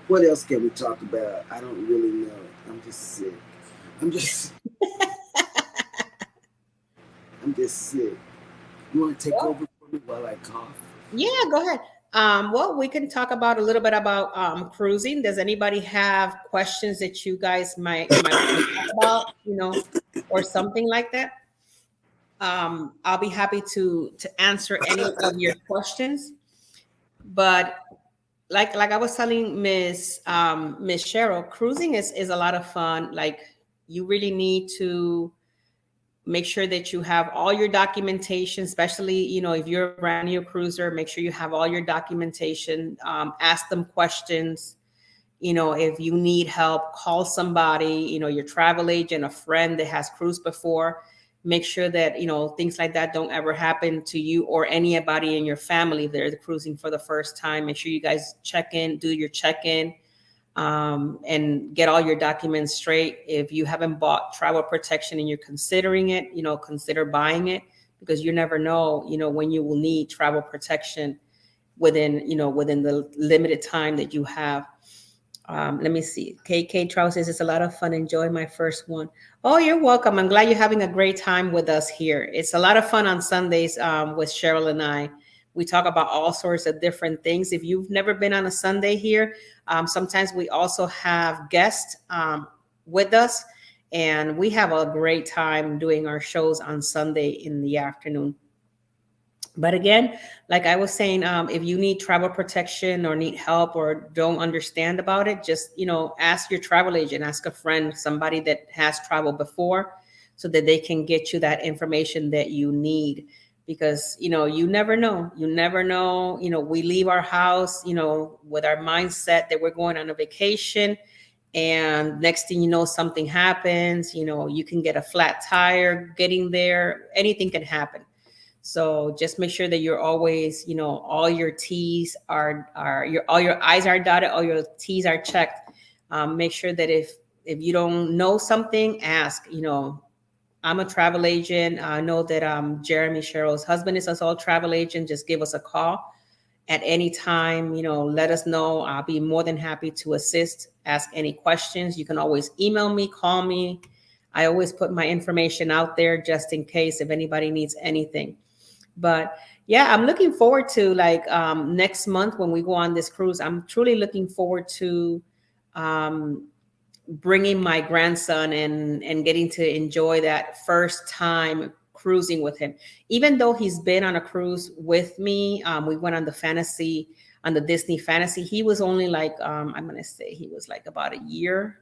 what else can we talk about? I don't really know. I'm just sick. I'm just I'm just sick. You want to take Well, over for me while I cough? yeah, go ahead. Well, we can talk about a little bit about cruising. Does anybody have questions that you guys might want to talk about, or something like that? I'll be happy to answer any of your questions. But like I was telling Miss Cheryl, cruising is a lot of fun. Like you really need to make sure that you have all your documentation, especially if you're a brand new cruiser. Make sure you have all your documentation. Ask them questions. If you need help, call somebody, your travel agent, a friend that has cruised before. Make sure that things like that don't ever happen to you or anybody in your family if they're cruising for the first time. Make sure you guys do your check-in, and get all your documents straight. If you haven't bought travel protection and you're considering it, consider buying it, because you never know, when you will need travel protection within the limited time that you have. Let me see. KK Trout says it's a lot of fun. Enjoy my first one. Oh, you're welcome. I'm glad you're having a great time with us here. It's a lot of fun on Sundays with Cheryl and I. We talk about all sorts of different things. If you've never been on a Sunday here, sometimes we also have guests with us, and we have a great time doing our shows on Sunday in the afternoon. But again, like I was saying, if you need travel protection or need help or don't understand about it, just ask your travel agent, ask a friend, somebody that has traveled before, so that they can get you that information that you need. Because you never know. You never know. We leave our house, with our mindset that we're going on a vacation, and next thing you know, something happens. You can get a flat tire getting there. Anything can happen. So just make sure that you're always, all your T's are your all your I's are dotted, all your T's are checked, Make sure that if you don't know something, ask. I'm a travel agent. I know that Jeremy, Cheryl's husband, is also a travel agent. Just give us a call at any time. Let us know. I'll be more than happy to assist. Ask any questions. You can always email me, call me. I always put my information out there just in case if anybody needs anything. But yeah, I'm looking forward to like next month when we go on this cruise. I'm truly looking forward to um, bringing my grandson and getting to enjoy that first time cruising with him. Even though he's been on a cruise with me, we went on the Disney Fantasy. He was only like I'm gonna say he was like about a year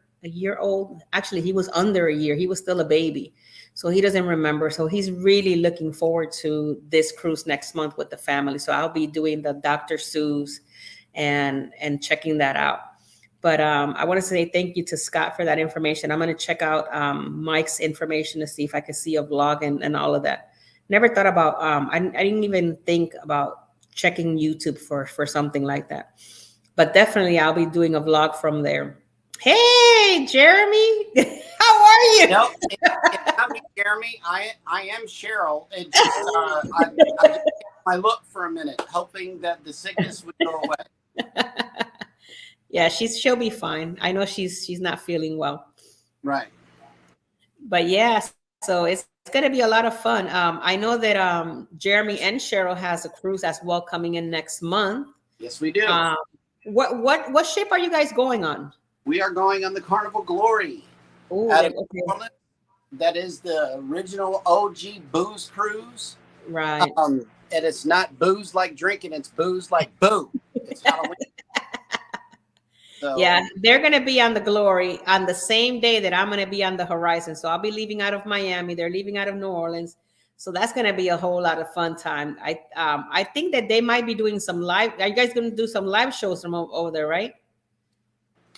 old. Actually, he was under a year. He was still a baby, so he doesn't remember. So he's really looking forward to this cruise next month with the family. So I'll be doing the Dr. Seuss and checking that out. But I want to say thank you to Scott for that information. I'm going to check out Mike's information to see if I can see a vlog and all of that. Never thought about, I didn't even think about checking YouTube for something like that. But definitely I'll be doing a vlog from there. Hey, Jeremy, how are you? No, it's not me, Jeremy. I am Cheryl. It's I just kept my look for a minute, hoping that the sickness would go away. Yeah, she'll be fine. I know she's not feeling well. Right. But yeah, so it's gonna be a lot of fun. I know that Jeremy and Cheryl has a cruise as well coming in next month. Yes, we do. What ship are you guys going on? We are going on the Carnival Glory Ooh, out of okay. New Orleans. That is the original OG booze cruise. Right. And it's not booze like drinking; it's booze like boo. It's Halloween. So, Yeah, they're going to be on the Glory on the same day that I'm going to be on the Horizon. So I'll be leaving out of Miami. They're leaving out of New Orleans. So that's going to be a whole lot of fun time. I think that they might be doing some live. Are you guys going to do some live shows from over there, right?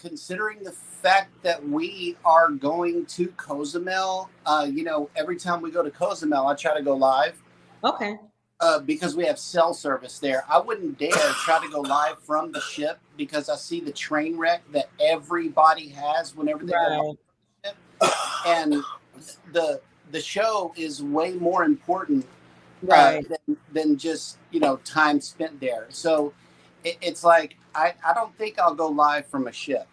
considering the fact that we are going to Cozumel, every time we go to Cozumel, I try to go live. Okay. Because we have cell service there. I wouldn't dare try to go live from the ship because I see the train wreck that everybody has whenever they go live from the ship. And the show is way more important than just, time spent there. So it's like, I don't think I'll go live from a ship.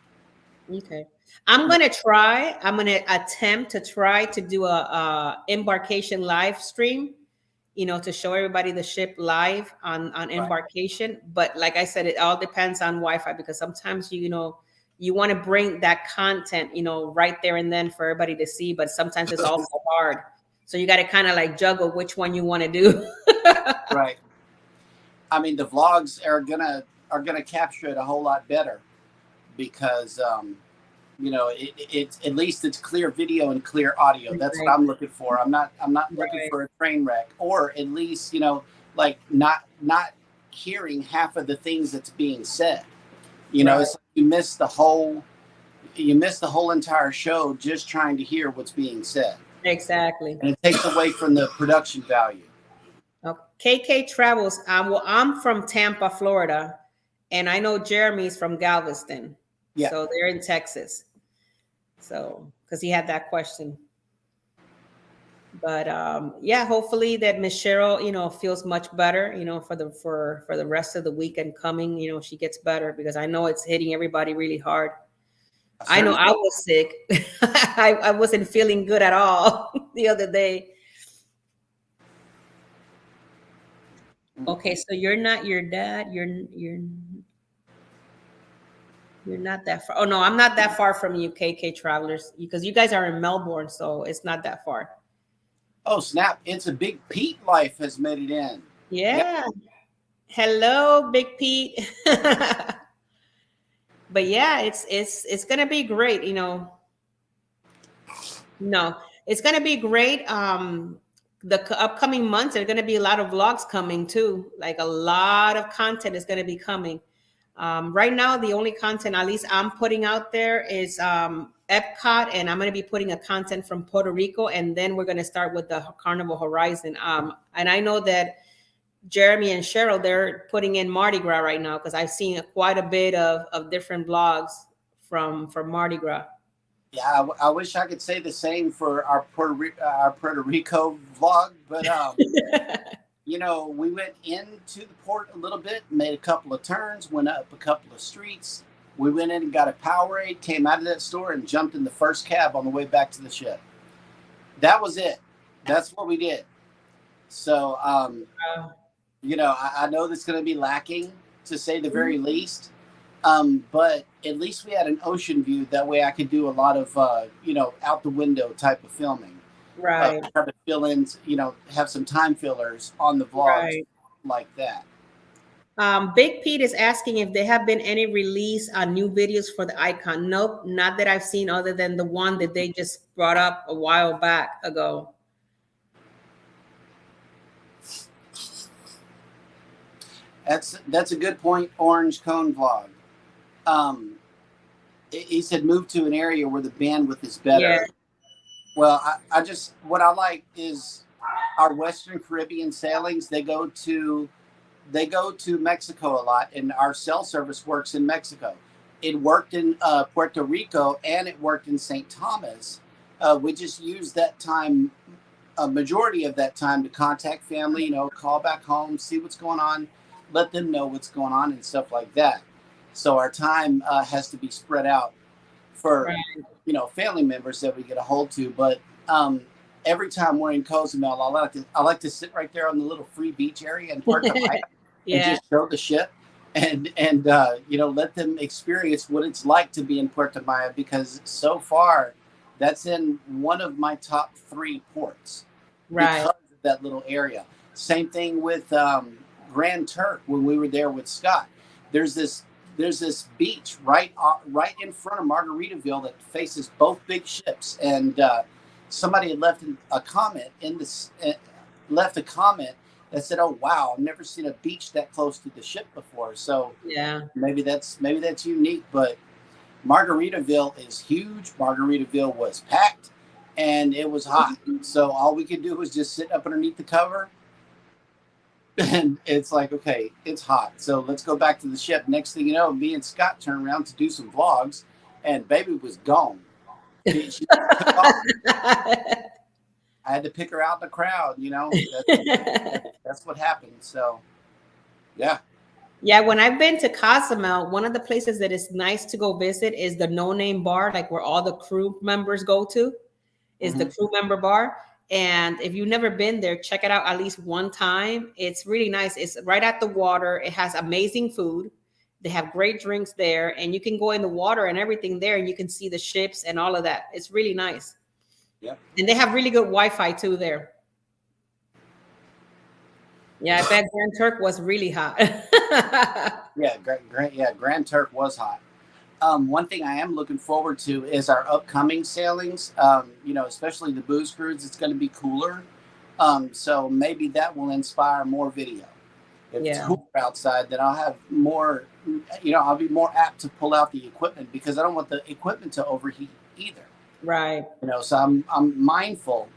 Okay. I'm going to attempt to try to do a embarkation live stream, to show everybody the ship live on embarkation. But like I said, it all depends on Wi-Fi, because sometimes, you want to bring that content, right there and then for everybody to see. But sometimes it's also hard. So you got to kind of like juggle which one you want to do. Right. I mean, the vlogs are gonna capture it a whole lot better because, it's at least it's clear video and clear audio. That's what I'm looking for. I'm not looking for a train wreck, or at least, like not hearing half of the things that's being said. It's like you miss the whole entire show just trying to hear what's being said. Exactly. And it takes away from the production value. KK Travels. Well, I'm from Tampa, Florida, and I know Jeremy's from Galveston. Yeah. So they're in Texas. So, because he had that question. But hopefully that Miss Cheryl, feels much better, for the rest of the weekend coming. She gets better, because I know it's hitting everybody really hard. I know I was sick. I wasn't feeling good at all the other day. Okay, so you're not your dad. You're not that far. Oh no, I'm not that far from you, KK Travelers, because you guys are in Melbourne, so it's not that far. Oh snap! It's a Big Pete life has made it in. Yeah. Yep. Hello, Big Pete. But yeah, it's gonna be great. No, it's gonna be great. The upcoming months, there are gonna be a lot of vlogs coming too. Like a lot of content is gonna be coming. Right now, the only content, at least I'm putting out there, is Epcot, and I'm going to be putting a content from Puerto Rico, and then we're going to start with the Carnival Horizon. And I know that Jeremy and Cheryl, they're putting in Mardi Gras right now, because I've seen quite a bit of different blogs from Mardi Gras. Yeah, I wish I could say the same for our Puerto Rico vlog, but you know, we went into the port a little bit, made a couple of turns, went up a couple of streets. We went in and got a Powerade, came out of that store, and jumped in the first cab on the way back to the ship. That was it. That's what we did. So, you know, I know that's going to be lacking, to say the very least. But at least we had an ocean view. That way I could do a lot of, you know, out the window type of filming. Right. Try to fill in, you know, have some time fillers on the vlogs Right. like that. Big Pete is asking if there have been any release on new videos for the icon. Nope, not that I've seen, other than the one that they just brought up a while back ago. That's a good point. Orange Cone vlog. He said move to an area where the bandwidth is better. Yeah. Well, I just, what I like is our Western Caribbean sailings. They go to Mexico a lot, and our cell service works in Mexico. It worked in Puerto Rico, and it worked in St. Thomas. We just used that time, a majority of that time, to contact family, you know, call back home, see what's going on, let them know what's going on and stuff like that. So our time has to be spread out for, Right. you know, family members that we get a hold to. But every time we're in Cozumel, I like to sit right there on the little free beach area in Puerto Maya and just show the ship and you know, let them experience what it's like to be in Puerto Maya, because so far that's in one of my top 3 ports because of that little area. Same thing with Grand Turk when we were there with Scott. There's this beach right in front of Margaritaville that faces both big ships, and somebody had left a comment that said, "Oh wow, I've never seen a beach that close to the ship before." So Yeah. maybe that's unique. But Margaritaville is huge. Margaritaville was packed, and it was hot. So all we could do was just sit up underneath the cover. And it's like, okay, it's hot, so let's go back to the ship. Next thing you know, me and Scott turned around to do some vlogs, and baby was gone. She I had to pick her out in the crowd, you know. That's what happened. So, yeah. Yeah, when I've been to Cozumel, one of the places that is nice to go visit is the No Name Bar, like where all the crew members go to, is the crew member bar. And if you've never been there, check it out at least one time. It's really nice. It's right at the water. It has amazing food. They have great drinks there, and you can go in the water and everything there, and you can see the ships and all of that. It's really nice. Yep. And they have really good Wi-Fi too there. Yeah, I bet Grand Turk was really hot. Yeah, Grand Turk was hot. One thing I am looking forward to is our upcoming sailings. You know, especially the booze cruise. It's going to be cooler, so maybe that will inspire more video. If it's cooler outside, then I'll have more. You know, I'll be more apt to pull out the equipment, because I don't want the equipment to overheat either. Right. You know, so I'm mindful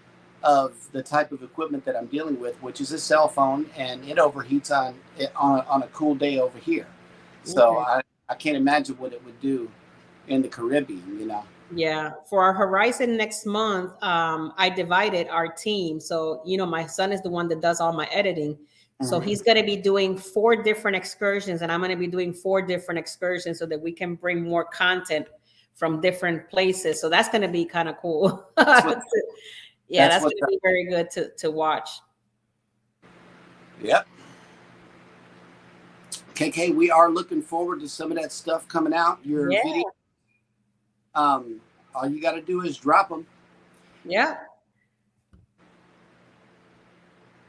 of the type of equipment that I'm dealing with, which is a cell phone, and it overheats on a cool day over here. So I can't imagine what it would do in the Caribbean, you know. Yeah. For our Horizon next month, I divided our team. So, you know, my son is the one that does all my editing. So he's going to be doing 4 different excursions, and I'm going to be doing 4 different excursions so that we can bring more content from different places. So that's going to be kind of cool. That's going to be very good to watch. Yep. KK, we are looking forward to some of that stuff coming out. Your video. All you got to do is drop them. Yeah.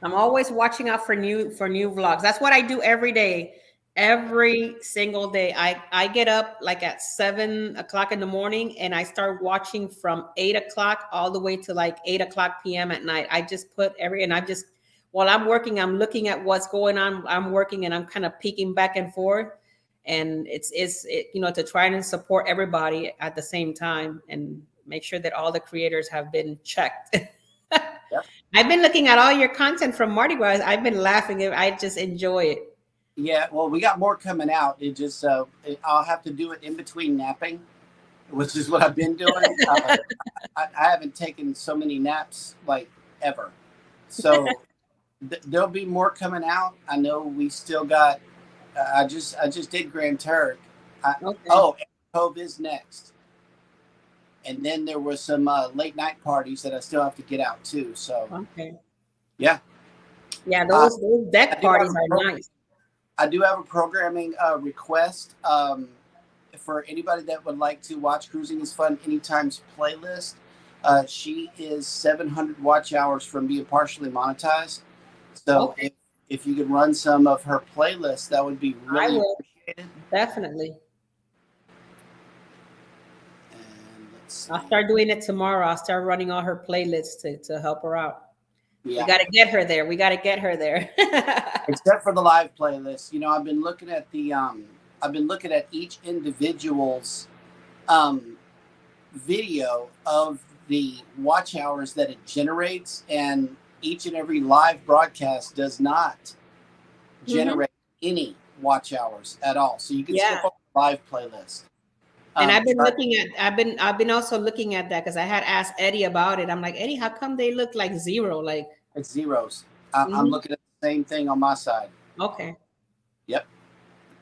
I'm always watching out for new vlogs. That's what I do every day. Every single day. I get up like at 7 o'clock in the morning, and I start watching from 8 o'clock all the way to like 8 o'clock p.m. at night. I just put while I'm working, I'm looking at what's going on. I'm working and I'm kind of peeking back and forth. And it's you know, to try and support everybody at the same time and make sure that all the creators have been checked. Yep. I've been looking at all your content from Mardi Gras. I've been laughing. I just enjoy it. Yeah, well, we got more coming out. It just I'll have to do it in between napping. which is what I've been doing. I haven't taken so many naps like ever. So there'll be more coming out. I know we still got. I just did Grand Turk. Okay. Oh, Cove is next, and then there was some late night parties that I still have to get out too. So Okay. yeah, Yeah, those I deck do have parties a are nice. I do have a programming request for anybody that would like to watch Cruising is Fun Anytime's playlist. She is 700 watch hours from being partially monetized. So Okay. if you could run some of her playlists, that would be I really will. appreciated. Definitely. And let's see. I'll start doing it tomorrow. I'll start running all her playlists to help her out. Yeah. We got to get her there. We got to get her there. Except for the live playlist, I've been looking at each individual's video of the watch hours that it generates, and each and every live broadcast does not generate any watch hours at all. So you can Yeah. skip over the live playlist. And I've been also looking at that because I had asked Eddie about it. I'm like, Eddie, how come they look like zero? Like it's zeros. I'm looking at the same thing on my side. Okay. Yep.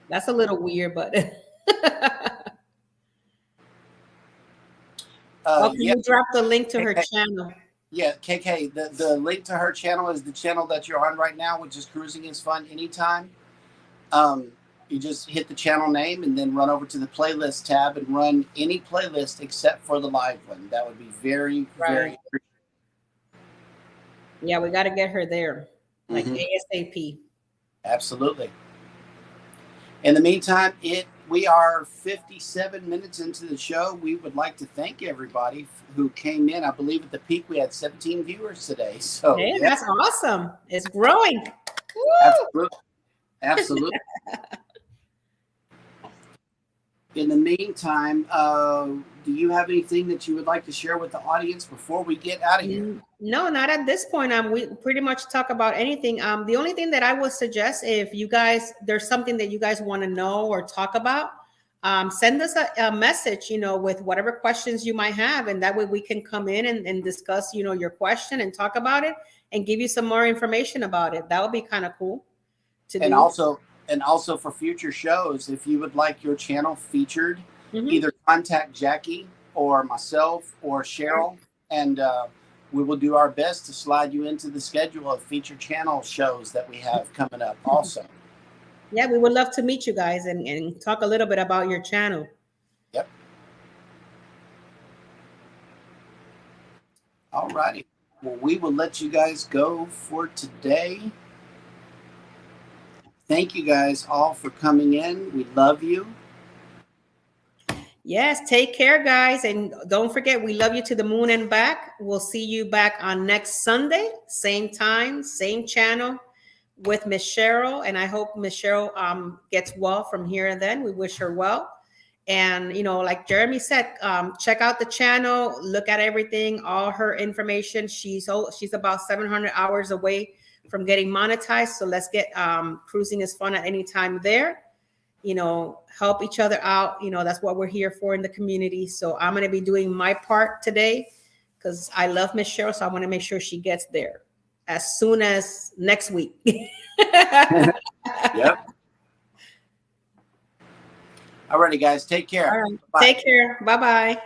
That's a little weird, but can you drop the link to her channel? Yeah, KK, the link to her channel is the channel that you're on right now, which is Cruising is Fun Anytime. You just hit the channel name and then run over to the playlist tab and run any playlist except for the live one. That would be very, very. Yeah, we got to get her there, like ASAP. Absolutely. In the meantime, we are 57 minutes into the show. We would like to thank everybody who came in. I believe at the peak we had 17 viewers today. So hey, that's awesome. It's growing. Absolutely. Absolutely. In the meantime, do you have anything that you would like to share with the audience before we get out of here? No, not at this point. We pretty much talk about anything. The only thing that I would suggest, if you guys, there's something that you guys want to know or talk about, send us a message, with whatever questions you might have. And that way we can come in and discuss, your question and talk about it and give you some more information about it. That would be kind of cool to do. And also for future shows, if you would like your channel featured, either contact Jackie or myself or Cheryl, and we will do our best to slide you into the schedule of featured channel shows that we have coming up also. Yeah, we would love to meet you guys and talk a little bit about your channel. Yep. All righty. Well, we will let you guys go for today. Thank you guys all for coming in. We love you. Yes, take care, guys. And don't forget, we love you to the moon and back. We'll see you back on next Sunday, same time, same channel with Miss Cheryl. And I hope Miss Cheryl gets well from here and then. We wish her well. And, like Jeremy said, check out the channel, look at everything, all her information. She's about 700 hours away from getting monetized. So let's get Cruising is Fun at any time there. Help each other out. That's what we're here for in the community. So I'm going to be doing my part today because I love Miss Cheryl. So I want to make sure she gets there as soon as next week. Yep. All righty, guys. Take care. All right. Take care. Bye-bye.